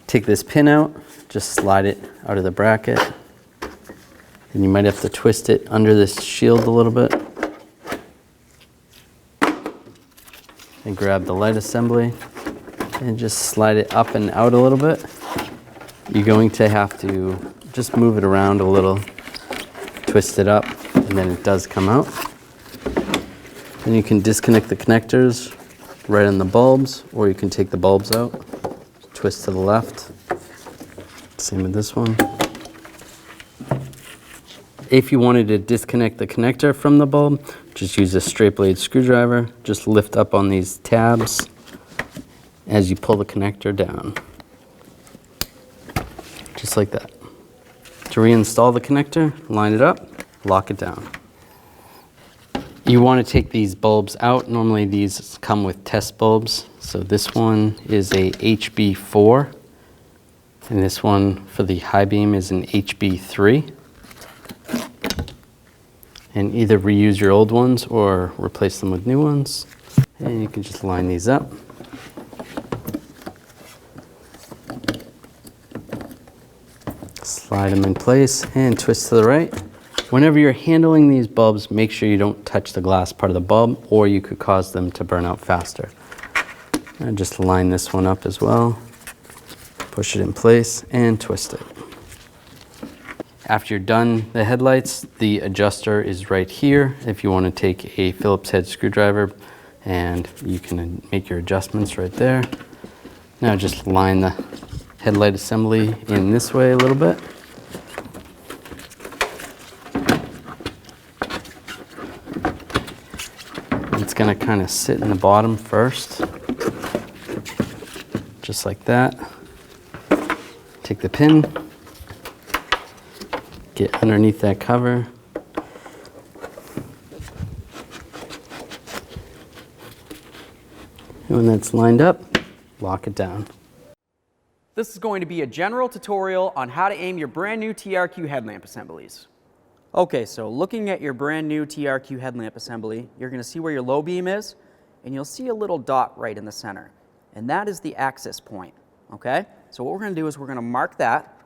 Take this pin out, just slide it out of the bracket. And you might have to twist it under this shield a little bit. And grab the light assembly and just slide it up and out a little bit. You're going to have to just move it around a little, twist it up, and then it does come out. Then you can disconnect the connectors right on the bulbs, or you can take the bulbs out, twist to the left. Same with this one. If you wanted to disconnect the connector from the bulb, just use a straight blade screwdriver. Just lift up on these tabs as you pull the connector down. Just like that. To reinstall the connector, line it up, lock it down. You want to take these bulbs out. Normally these come with test bulbs. So this one is a HB4, and this one for the high beam is an HB3. And either reuse your old ones or replace them with new ones. And you can just line these up. Slide them in place and twist to the right. Whenever you're handling these bulbs, make sure you don't touch the glass part of the bulb, or you could cause them to burn out faster. And just line this one up as well. Push it in place and twist it. After you're done the headlights, the adjuster is right here. If you want to take a Phillips head screwdriver, and you can make your adjustments right there. Now just line the headlight assembly in this way a little bit. It's going to kind of sit in the bottom first, just like that. Take the pin, get underneath that cover. And when that's lined up, lock it down. This is going to be a general tutorial on how to aim your brand new TRQ headlamp assemblies. Okay, so looking at your brand new TRQ headlamp assembly, you're going to see where your low beam is, and you'll see a little dot right in the center. And that is the axis point, okay? So what we're going to do is we're going to mark that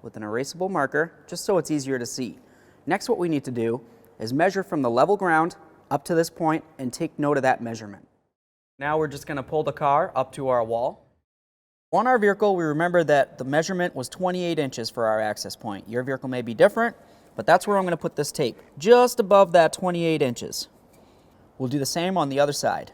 with an erasable marker, just so it's easier to see. Next, what we need to do is measure from the level ground up to this point and take note of that measurement. Now we're just going to pull the car up to our wall. On our vehicle, we remember that the measurement was 28 inches for our access point. Your vehicle may be different, but that's where I'm going to put this tape, just above that 28 inches. We'll do the same on the other side.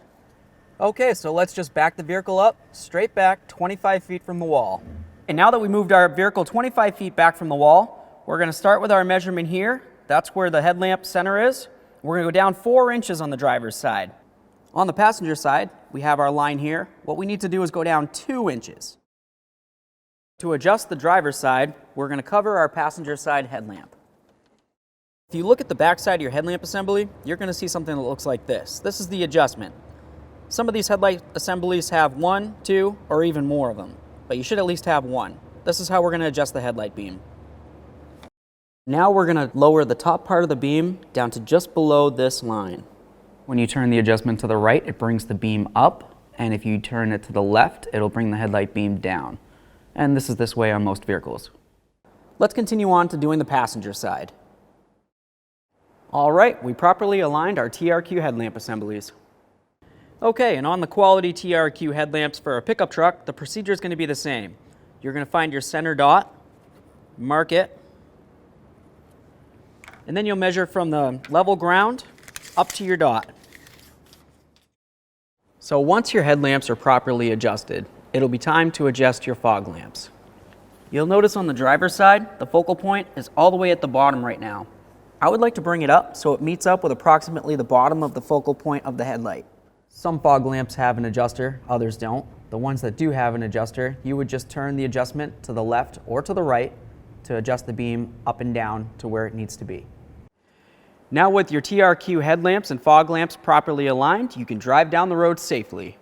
Okay, so let's just back the vehicle up, straight back 25 feet from the wall. And now that we moved our vehicle 25 feet back from the wall, we're going to start with our measurement here. That's where the headlamp center is. We're going to go down 4 inches on the driver's side. On the passenger side, we have our line here. What we need to do is go down 2 inches. To adjust the driver's side, we're going to cover our passenger side headlamp. If you look at the back side of your headlamp assembly, you're going to see something that looks like this. This is the adjustment. Some of these headlight assemblies have 1, 2, or even more of them, but you should at least have one. This is how we're going to adjust the headlight beam. Now we're going to lower the top part of the beam down to just below this line. When you turn the adjustment to the right, it brings the beam up, and if you turn it to the left, it'll bring the headlight beam down. And this is this way on most vehicles. Let's continue on to doing the passenger side. All right, we properly aligned our TRQ headlamp assemblies. Okay, and on the quality TRQ headlamps for a pickup truck, the procedure is going to be the same. You're going to find your center dot, mark it, and then you'll measure from the level ground up to your dot. So once your headlamps are properly adjusted, it'll be time to adjust your fog lamps. You'll notice on the driver's side, the focal point is all the way at the bottom right now. I would like to bring it up so it meets up with approximately the bottom of the focal point of the headlight. Some fog lamps have an adjuster, others don't. The ones that do have an adjuster, you would just turn the adjustment to the left or to the right to adjust the beam up and down to where it needs to be. Now with your TRQ headlamps and fog lamps properly aligned, you can drive down the road safely.